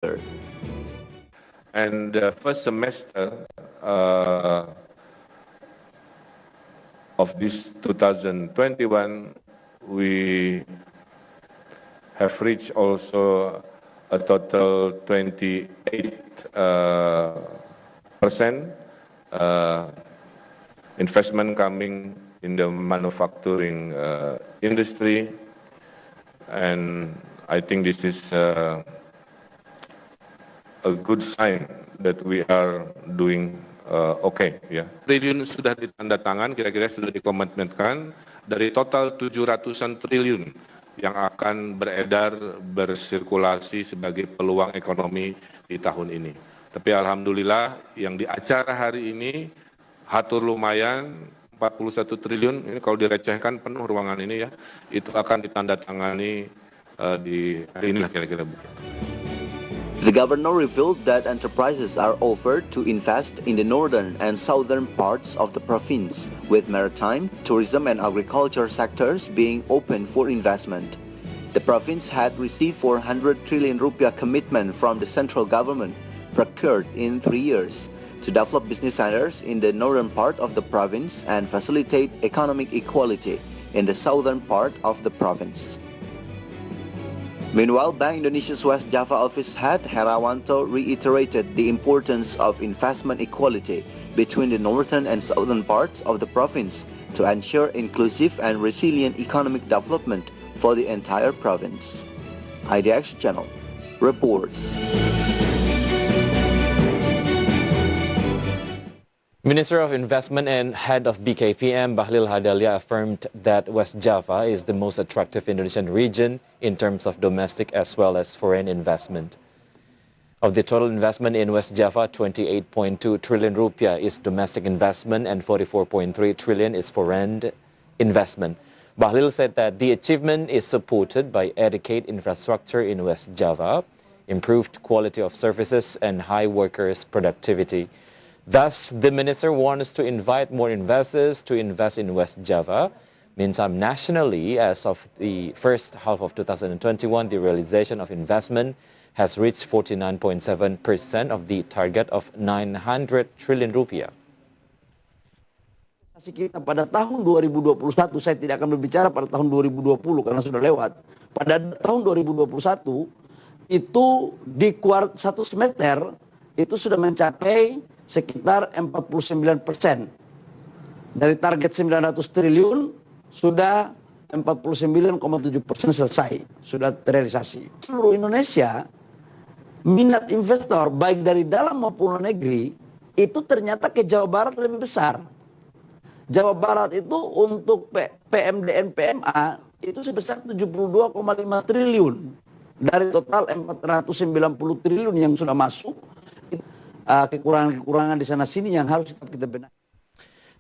And the first semester of this 2021, we have reached also a total 28% investment coming in the manufacturing industry, and I think this is a good sign that we are doing okay. Ya. Triliun sudah ditandatangan, kira-kira sudah dikomitmenkan dari total 700-an triliun yang akan beredar, bersirkulasi sebagai peluang ekonomi di tahun ini. Tapi alhamdulillah yang di acara hari ini hatur lumayan 41 triliun, ini kalau direcehkan penuh ruangan ini ya, itu akan ditandatangani di hari inilah kira-kira. The governor revealed that enterprises are offered to invest in the northern and southern parts of the province, with maritime, tourism and agriculture sectors being open for investment. The province had received 400 trillion rupiah commitment from the central government, procured in 3 years, to develop business centers in the northern part of the province and facilitate economic equality in the southern part of the province. Meanwhile, Bank Indonesia's West Java office head Herawanto reiterated the importance of investment equality between the northern and southern parts of the province to ensure inclusive and resilient economic development for the entire province. IDX Channel reports. Minister of Investment and Head of BKPM, Bahlil Hadalia, affirmed that West Java is the most attractive Indonesian region in terms of domestic as well as foreign investment. Of the total investment in West Java, 28.2 trillion rupiah is domestic investment and 44.3 trillion is foreign investment. Bahlil said that the achievement is supported by adequate infrastructure in West Java, improved quality of services, and high workers' productivity. Thus, the minister wants to invite more investors to invest in West Java. Meantime, nationally, as of the first half of 2021, the realization of investment has reached 49.7% of the target of 900 trillion rupiah. Kita pada tahun 2021, saya tidak akan berbicara pada tahun 2020 karena sudah lewat. Pada tahun 2021 itu di satu semester itu sudah mencapai sekitar 49%. Dari target 900 triliun, sudah 49,7% selesai, sudah terrealisasi. Seluruh Indonesia, minat investor baik dari dalam maupun luar negeri, itu ternyata ke Jawa Barat lebih besar. Jawa Barat itu untuk PMDN PMA, itu sebesar 72,5 triliun. Dari total 490 triliun yang sudah masuk, kekurangan-kekurangan di sana-sini yang harus kita benahi.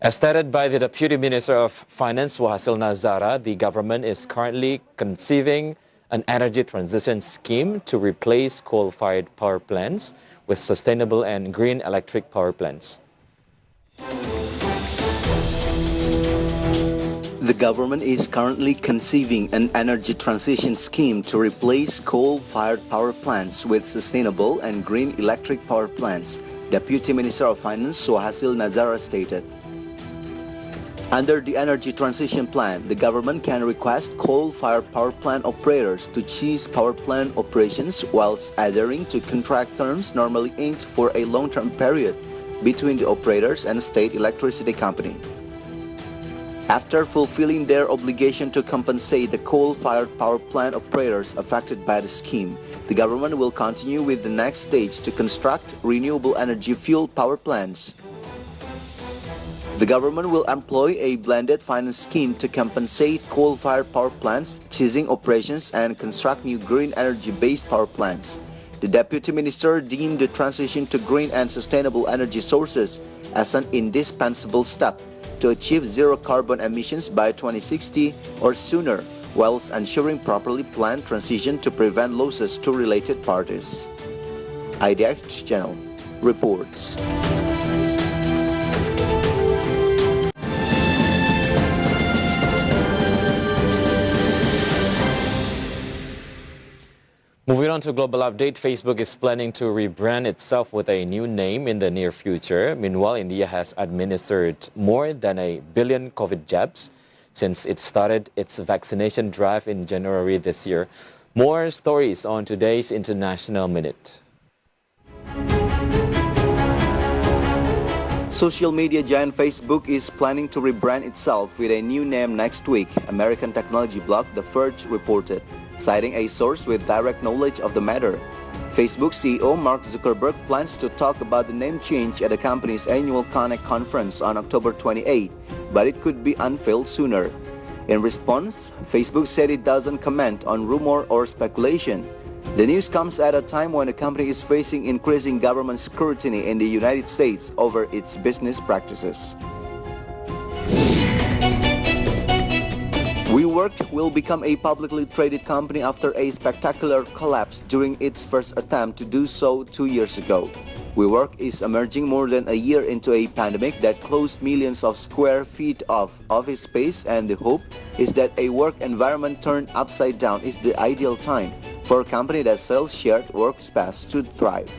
As stated by the Deputy Minister of Finance, Wahasil Nazara, the government is currently conceiving an energy transition scheme to replace coal-fired power plants with sustainable and green electric power plants. The government is currently conceiving an energy transition scheme to replace coal-fired power plants with sustainable and green electric power plants, Deputy Minister of Finance Wahasil Nazara stated. Under the Energy Transition Plan, the government can request coal-fired power plant operators to cease power plant operations whilst adhering to contract terms normally inked for a long-term period between the operators and the state electricity company. After fulfilling their obligation to compensate the coal-fired power plant operators affected by the scheme, the government will continue with the next stage to construct renewable energy fuel power plants. The government will employ a blended finance scheme to compensate coal-fired power plants ceasing operations and construct new green energy-based power plants. The Deputy Minister deemed the transition to green and sustainable energy sources as an indispensable step to achieve zero carbon emissions by 2060 or sooner, whilst ensuring properly planned transition to prevent losses to related parties. IDX Channel reports. Moving Moving on to global update, Facebook is planning to rebrand itself with a new name in the near future. Meanwhile, India has administered more than 1 billion COVID jabs since it started its vaccination drive in January this year. More stories on today's International Minute. Social media giant Facebook is planning to rebrand itself with a new name next week, American technology blog The Verge reported, citing a source with direct knowledge of the matter. Facebook CEO Mark Zuckerberg plans to talk about the name change at the company's annual Connect conference on October 28, but it could be unveiled sooner. In response, Facebook said it doesn't comment on rumor or speculation. The news comes at a time when the company is facing increasing government scrutiny in the United States over its business practices. WeWork will become a publicly traded company after a spectacular collapse during its first attempt to do so 2 years ago. WeWork is emerging more than a year into a pandemic that closed millions of square feet of office space, and the hope is that a work environment turned upside down is the ideal time for a company that sells shared workspace to thrive.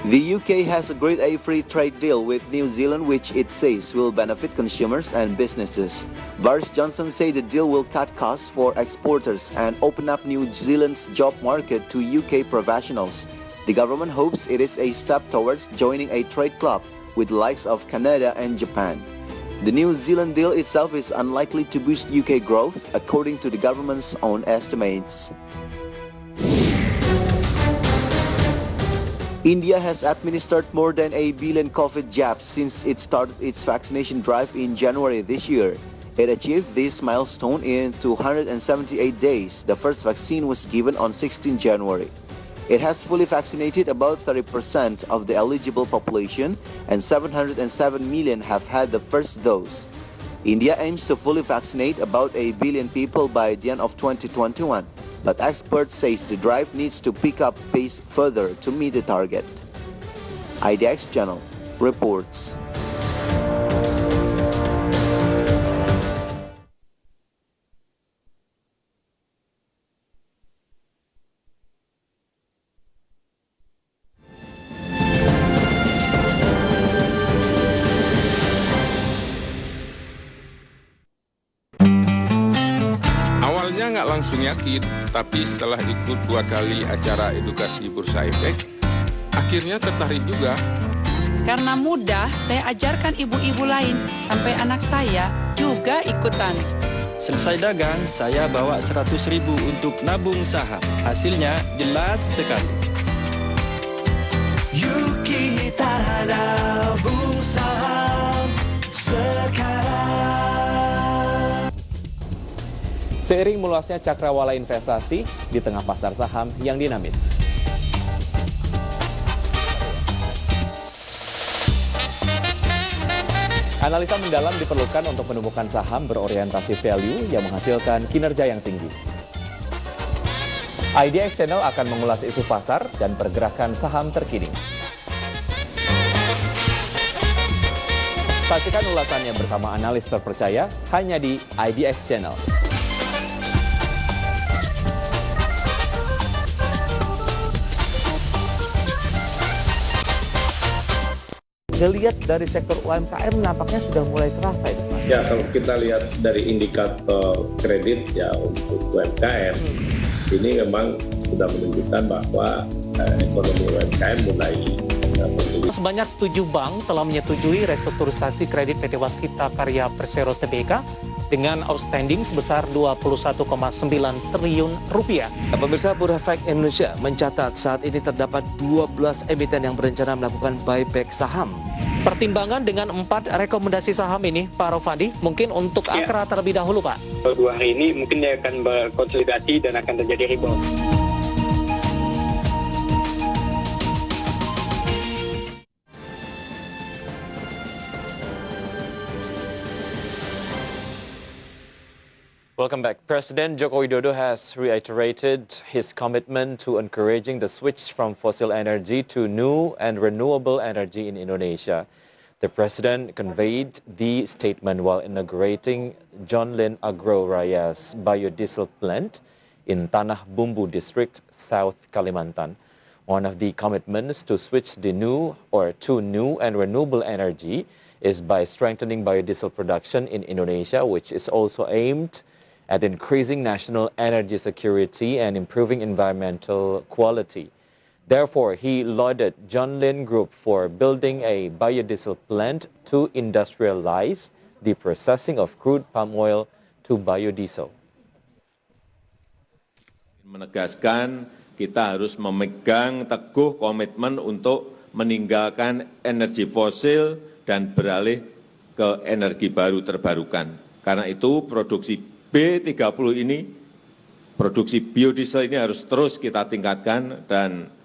The UK has agreed a free trade deal with New Zealand, which it says will benefit consumers and businesses. Boris Johnson said the deal will cut costs for exporters and open up New Zealand's job market to UK professionals. The government hopes it is a step towards joining a trade club with the likes of Canada and Japan. The New Zealand deal itself is unlikely to boost UK growth, according to the government's own estimates. India has administered more than 1 billion COVID jabs since it started its vaccination drive in January this year. It achieved this milestone in 278 days. The first vaccine was given on 16 January. It has fully vaccinated about 30% of the eligible population, and 707 million have had the first dose. India aims to fully vaccinate about 1 billion people by the end of 2021. But experts say the drive needs to pick up pace further to meet the target. IDX Channel reports. Awalnya nggak langsung yakin, tapi setelah ikut 2 kali acara edukasi Bursa Efek, akhirnya tertarik juga. Karena mudah, saya ajarkan ibu-ibu lain, sampai anak saya juga ikutan. Selesai dagang, saya bawa 100.000 untuk nabung saham. Hasilnya jelas sekali. Yuk kita nabung saham sekarang. Seiring meluasnya cakrawala investasi di tengah pasar saham yang dinamis. Analisa mendalam diperlukan untuk menemukan saham berorientasi value yang menghasilkan kinerja yang tinggi. IDX Channel akan mengulas isu pasar dan pergerakan saham terkini. Saksikan ulasannya bersama analis terpercaya hanya di IDX Channel. Dilihat dari sektor UMKM nampaknya sudah mulai terasa itu, Mas. Ya, kalau kita lihat dari indikator kredit ya untuk UMKM, ini memang sudah menunjukkan bahwa ekonomi UMKM mulai bertumbuh. Sebanyak 7 bank telah menyetujui restrukturisasi kredit PT Waskita Karya Persero Tbk dengan outstanding sebesar 21,9 triliun rupiah. Pemirsa, Bursa Efek Indonesia mencatat saat ini terdapat 12 emiten yang berencana melakukan buyback saham. Pertimbangan dengan 4 rekomendasi saham ini, Pak Rofandi, mungkin untuk Akra terlebih dahulu, Pak. 2 hari ini mungkin dia akan berkonsolidasi dan akan terjadi rebound. Welcome back. President Joko Widodo has reiterated his commitment to encouraging the switch from fossil energy to new and renewable energy in Indonesia. The president conveyed the statement while inaugurating John Lynn Agro Raya's biodiesel plant in Tanah Bumbu District, South Kalimantan. One of the commitments to switch to new and renewable energy is by strengthening biodiesel production in Indonesia, which is also aimed at increasing national energy security and improving environmental quality. Therefore, he lauded John Lynn Group for building a biodiesel plant to industrialize the processing of crude palm oil to biodiesel. Menegaskan kita harus memegang teguh komitmen untuk meninggalkan energi fosil dan beralih ke energi baru terbarukan. Karena itu produksi B30 ini, produksi biodiesel ini harus terus kita tingkatkan dan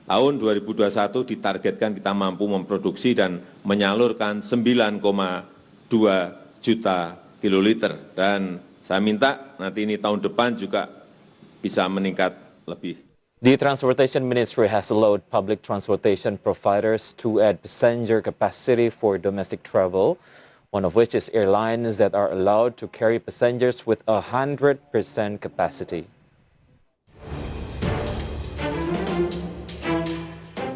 tahun 2021 ditargetkan kita mampu memproduksi dan menyalurkan 9,2 juta kiloliter. Dan saya minta nanti ini tahun depan juga bisa meningkat lebih. The Transportation Ministry has allowed public transportation providers to add passenger capacity for domestic travel, one of which is airlines that are allowed to carry passengers with 100% capacity.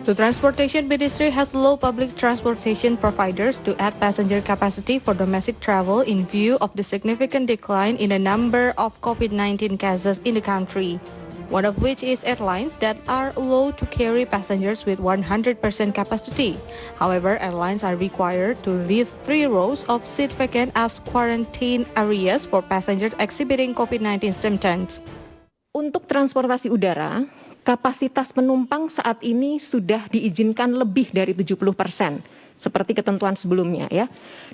The Transportation Ministry has allowed public transportation providers to add passenger capacity for domestic travel in view of the significant decline in the number of COVID-19 cases in the country, one of which is airlines that are allowed to carry passengers with 100% capacity. However, airlines are required to leave 3 rows of seat vacant as quarantine areas for passengers exhibiting COVID-19 symptoms. Untuk transportasi udara, kapasitas penumpang saat ini sudah diizinkan lebih dari 70%, seperti ketentuan sebelumnya ya.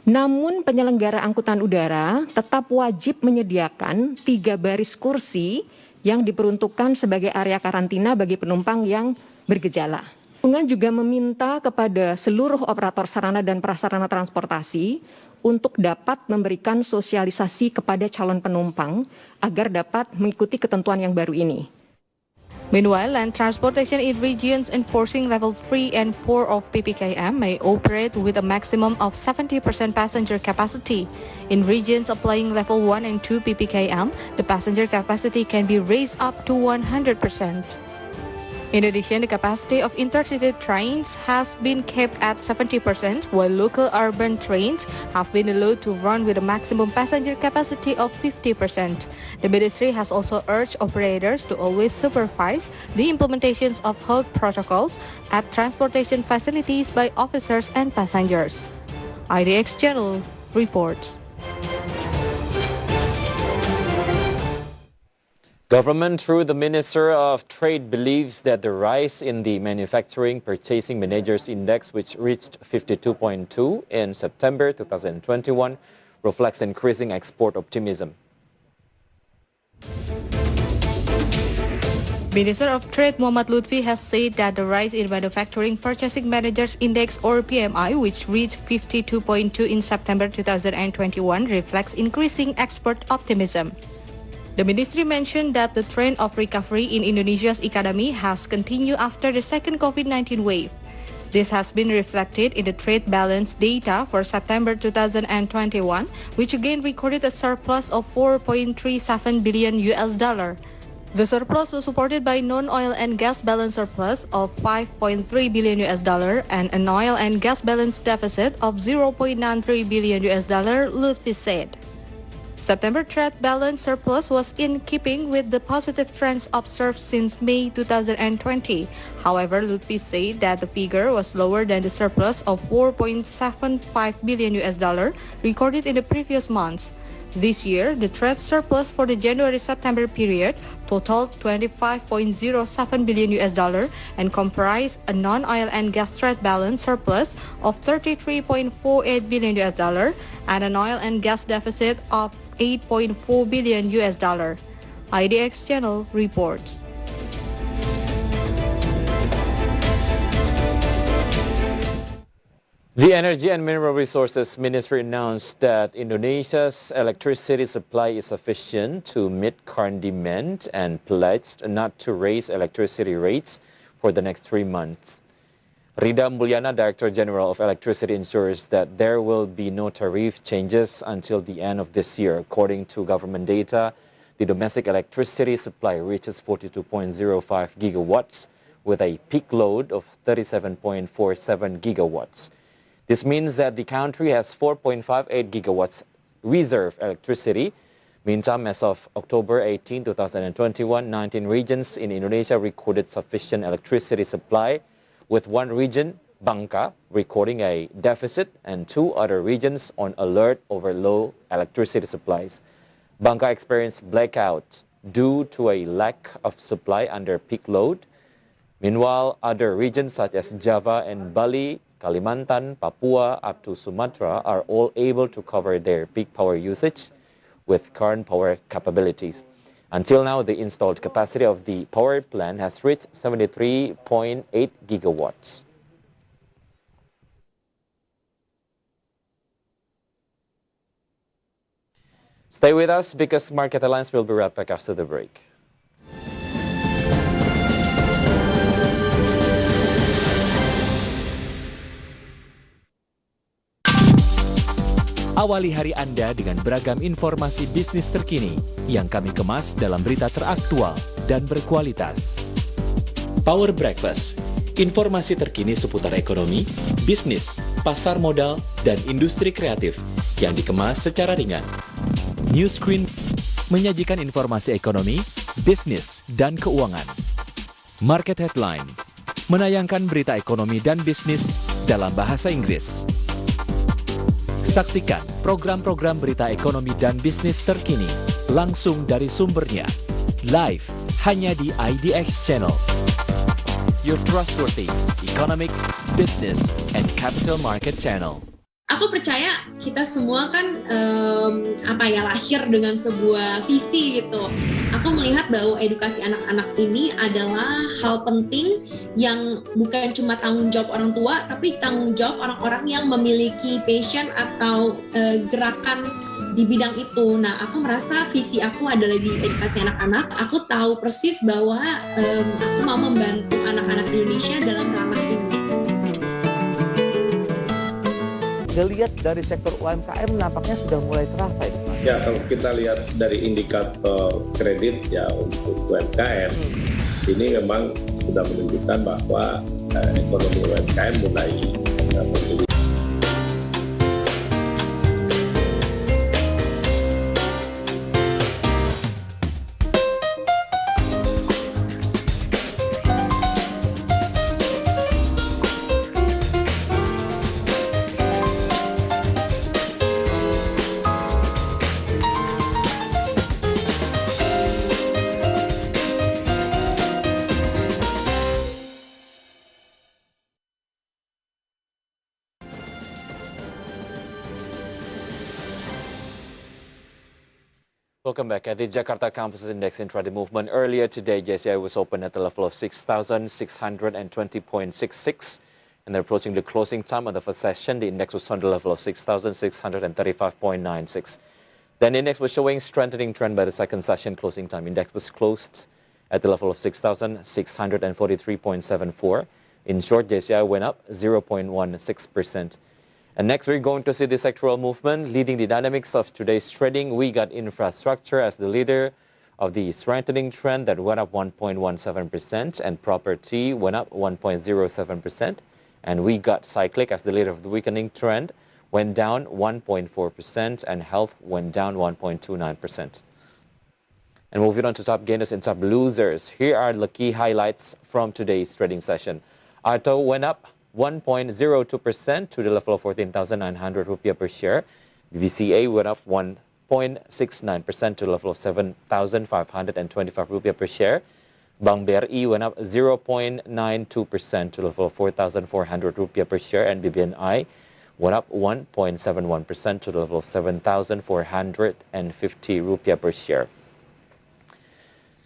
Namun penyelenggara angkutan udara tetap wajib menyediakan 3 baris kursi yang diperuntukkan sebagai area karantina bagi penumpang yang bergejala. Dengan juga meminta kepada seluruh operator sarana dan prasarana transportasi untuk dapat memberikan sosialisasi kepada calon penumpang agar dapat mengikuti ketentuan yang baru ini. Meanwhile, land transportation in regions enforcing level 3 and 4 of PPKM may operate with a maximum of 70% passenger capacity. In regions applying level 1 and 2 PPKM, the passenger capacity can be raised up to 100%. In addition, the capacity of intercity trains has been kept at 70%, while local urban trains have been allowed to run with a maximum passenger capacity of 50%. The ministry has also urged operators to always supervise the implementations of health protocols at transportation facilities by officers and passengers. IDX Channel reports. Government, through the Minister of Trade, believes that the rise in the Manufacturing Purchasing Managers Index, which reached 52.2 in September 2021, reflects increasing export optimism. Minister of Trade Muhammad Lutfi has said that the rise in Manufacturing Purchasing Managers Index or PMI, which reached 52.2 in September 2021, reflects increasing export optimism. The ministry mentioned that the trend of recovery in Indonesia's economy has continued after the second COVID-19 wave. This has been reflected in the trade balance data for September 2021, which again recorded a surplus of $4.37 billion. The surplus was supported by non-oil and gas balance surplus of $5.3 billion and an oil and gas balance deficit of $0.93 billion, Lutfi said. September trade balance surplus was in keeping with the positive trends observed since May 2020. However, Lutfi said that the figure was lower than the surplus of $4.75 billion recorded in the previous months. This year, the trade surplus for the January-September period totaled $25.07 billion and comprised a non-oil and gas trade balance surplus of $33.48 billion and an oil and gas deficit of $8.4 billion. IDX Channel reports. The Energy and Mineral Resources Ministry announced that Indonesia's electricity supply is sufficient to meet current demand and pledged not to raise electricity rates for the next 3 months. Rida Mulyana, Director General of Electricity, ensures that there will be no tariff changes until the end of this year. According to government data, the domestic electricity supply reaches 42.05 gigawatts with a peak load of 37.47 gigawatts. This means that the country has 4.58 gigawatts reserve electricity. Meantime, as of October 18, 2021, 19 regions in Indonesia recorded sufficient electricity supply, with one region, Bangka, recording a deficit and 2 other regions on alert over low electricity supplies. Bangka experienced blackout due to a lack of supply under peak load. Meanwhile, other regions such as Java and Bali, Kalimantan, Papua, up to Sumatra are all able to cover their peak power usage with current power capabilities. Until now, the installed capacity of the power plant has reached 73.8 gigawatts. Stay with us because Market Headlines will be right back after the break. Awali hari Anda dengan beragam informasi bisnis terkini yang kami kemas dalam berita teraktual dan berkualitas. Power Breakfast, informasi terkini seputar ekonomi, bisnis, pasar modal, dan industri kreatif yang dikemas secara ringan. New Screen menyajikan informasi ekonomi, bisnis, dan keuangan. Market Headline menayangkan berita ekonomi dan bisnis dalam bahasa Inggris. Saksikan program-program berita ekonomi dan bisnis terkini langsung dari sumbernya, live hanya di IDX Channel. Your Trustworthy Economic, Business, and Capital Market Channel. Aku percaya kita semua kan lahir dengan sebuah visi gitu. Aku melihat bahwa edukasi anak-anak ini adalah hal penting yang bukan cuma tanggung jawab orang tua, tapi tanggung jawab orang-orang yang memiliki passion atau gerakan di bidang itu. Nah, aku merasa visi aku adalah di edukasi anak-anak. Aku tahu persis bahwa aku mau membantu anak-anak Indonesia dalam ranah ini. Dilihat dari sektor UMKM nampaknya sudah mulai terasa ya. Ya, kalau kita lihat dari indikator kredit ya untuk UMKM, ini memang sudah menunjukkan bahwa ekonomi UMKM mulai memiliki. Welcome back. At the Jakarta Campus Index intraday movement earlier today, JCI was open at the level of 6,620.66, and they're approaching the closing time of the first session. The index was on the level of 6,635.96. Then the index was showing strengthening trend by the second session closing time. Index was closed at the level of 6,643.74. In short, JCI went up 0.16%. And next, we're going to see the sectoral movement. Leading the dynamics of today's trading, we got infrastructure as the leader of the strengthening trend that went up 1.17%, and property went up 1.07%. And we got cyclic as the leader of the weakening trend, went down 1.4%, and health went down 1.29%. And moving on to top gainers and top losers, here are the key highlights from today's trading session. Auto went up 1.02% to the level of 14,900 rupiah per share. VCA went up 1.69% to the level of 7,525 rupiah per share. Bank BRI went up 0.92% to the level of 4,400 rupiah per share, and BBNI went up 1.71% to the level of 7,450 rupiah per share.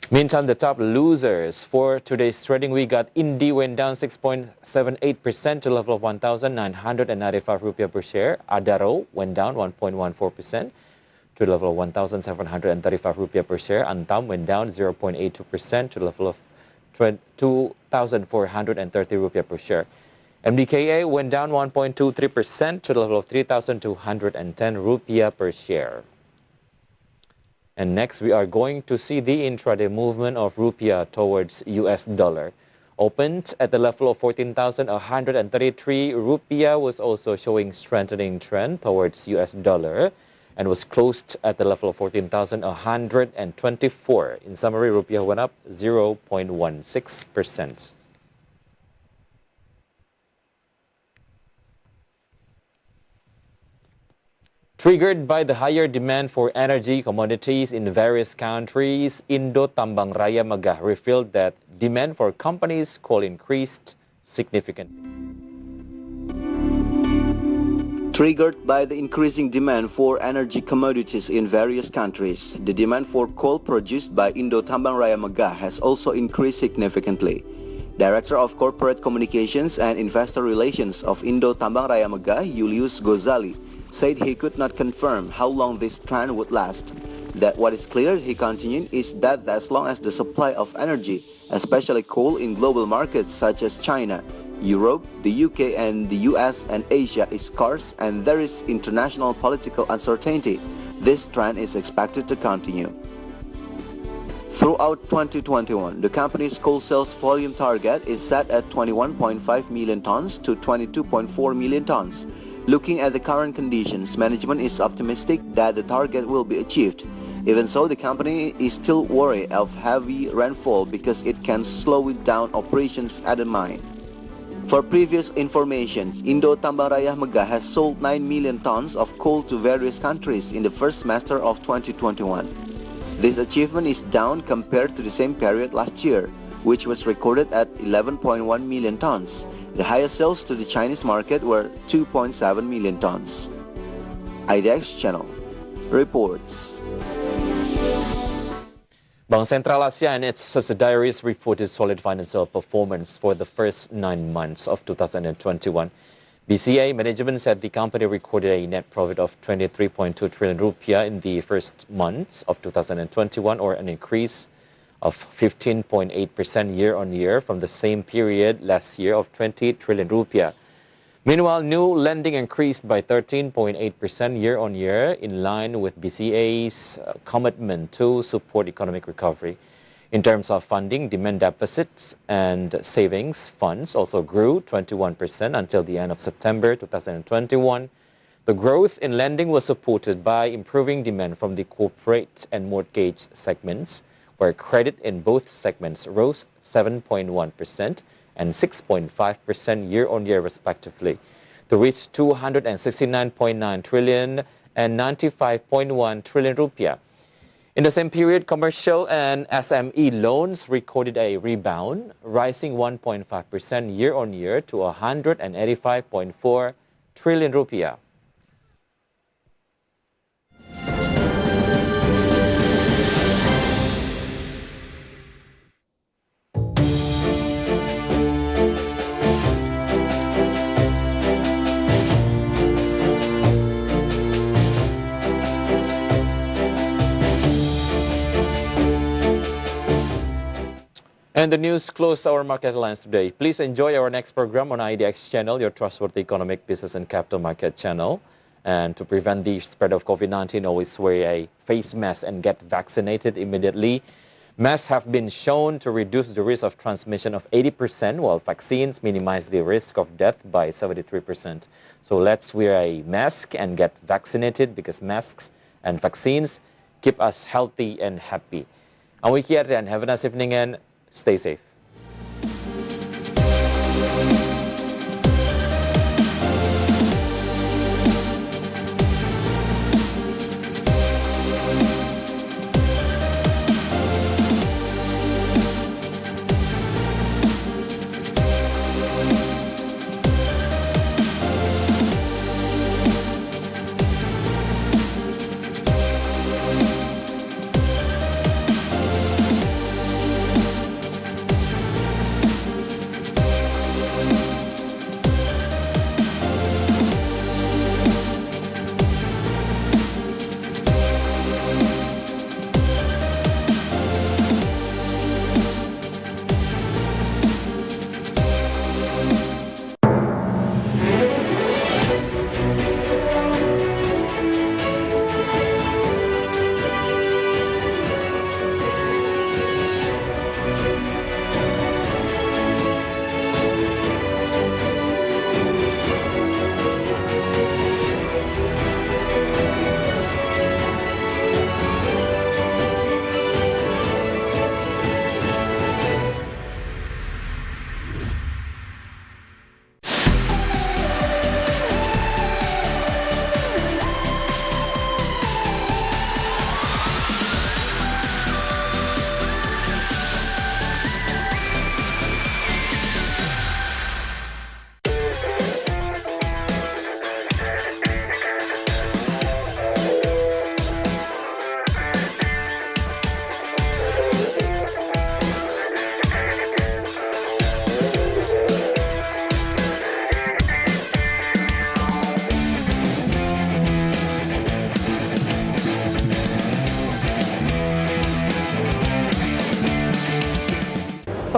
Meantime, the top losers for today's trading, we got Indi went down 6.78% to the level of 1,995 rupiah per share. Adaro went down 1.14% to the level of 1,735 rupiah per share. Antam went down 0.82% to the level of 2,430 rupiah per share. MDKA went down 1.23% to the level of 3,210 rupiah per share. And next, we are going to see the intraday movement of rupiah towards US dollar. Opened at the level of 14,133 rupiah, was also showing strengthening trend towards US dollar and was closed at the level of 14,124. In summary, rupiah went up 0.16%. Triggered by the higher demand for energy commodities in various countries, Indo Tambang Raya Megah revealed that demand for companies' coal increased significantly. Triggered by the increasing demand for energy commodities in various countries, the demand for coal produced by Indo Tambang Raya Megah has also increased significantly. Director of Corporate Communications and Investor Relations of Indo Tambang Raya Megah, Julius Gozali, said he could not confirm how long this trend would last. That what is clear, he continued, is that as long as the supply of energy, especially coal in global markets such as China, Europe, the UK and the US and Asia is scarce and there is international political uncertainty, this trend is expected to continue. Throughout 2021, the company's coal sales volume target is set at 21.5 million tons to 22.4 million tons. Looking at the current conditions, management is optimistic that the target will be achieved. Even so, the company is still worried of heavy rainfall because it can slow down operations at the mine. For previous information, Indo Tambang Raya Megah has sold 9 million tons of coal to various countries in the first semester of 2021. This achievement is down compared to the same period last year, which was recorded at 11.1 million tons. The highest sales to the Chinese market were 2.7 million tons. IDX Channel reports. Bank Sentral Asia and its subsidiaries reported solid financial performance for the first 9 months of 2021. BCA management said the company recorded a net profit of 23.2 trillion rupiah in the first months of 2021, or an increase of 15.8% year-on-year from the same period last year of 20 trillion rupiah. Meanwhile, new lending increased by 13.8% year-on-year, in line with BCA's commitment to support economic recovery. In terms of funding, demand deposits and savings funds also grew 21% until the end of September 2021. The growth in lending was supported by improving demand from the corporate and mortgage segments, where credit in both segments rose 7.1% and 6.5% year-on-year respectively, to reach 269.9 trillion and 95.1 trillion rupiah. In the same period, commercial and SME loans recorded a rebound, rising 1.5% year-on-year to 185.4 trillion rupiah. And the news closed our market lines today. Please enjoy our next program on IDX Channel, Your Trustworthy Economic, Business and Capital Market Channel. And to prevent the spread of COVID-19, always wear a face mask and get vaccinated immediately. Masks have been shown to reduce the risk of transmission of 80%, while vaccines minimize the risk of death by 73%. So let's wear a mask and get vaccinated, because masks and vaccines keep us healthy and happy. I'm Wicky Adrian. Have a nice evening and stay safe.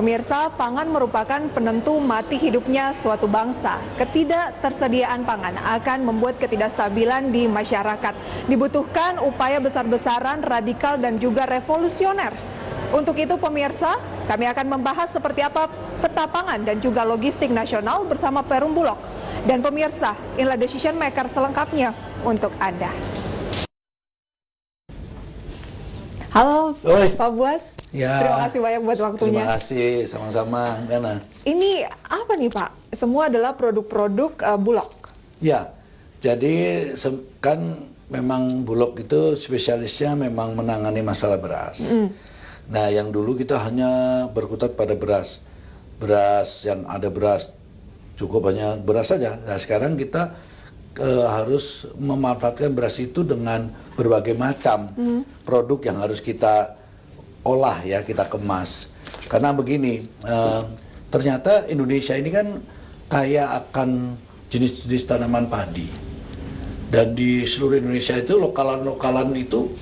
Pemirsa, pangan merupakan penentu mati hidupnya suatu bangsa. Ketidaktersediaan pangan akan membuat ketidakstabilan di masyarakat. Dibutuhkan upaya besar-besaran, radikal, dan juga revolusioner. Untuk itu pemirsa, kami akan membahas seperti apa peta pangan dan juga logistik nasional bersama Perum Bulog. Dan pemirsa, inilah decision maker selengkapnya untuk Anda. Halo, Pak Buas. Ya, terima kasih banyak buat waktunya. Terima kasih, sama-sama. Gana. Ini apa nih Pak? Semua adalah produk-produk Bulog. Ya, jadi kan memang Bulog itu spesialisnya memang menangani masalah beras. Nah, yang dulu kita hanya berkutat pada beras. Beras yang ada beras, cukup hanya beras saja. Nah, sekarang kita harus memanfaatkan beras itu dengan berbagai macam produk yang harus kita olah ya, kita kemas. Karena begini, ternyata Indonesia ini kan kaya akan jenis-jenis tanaman padi. Dan di seluruh Indonesia itu lokalan-lokalan itu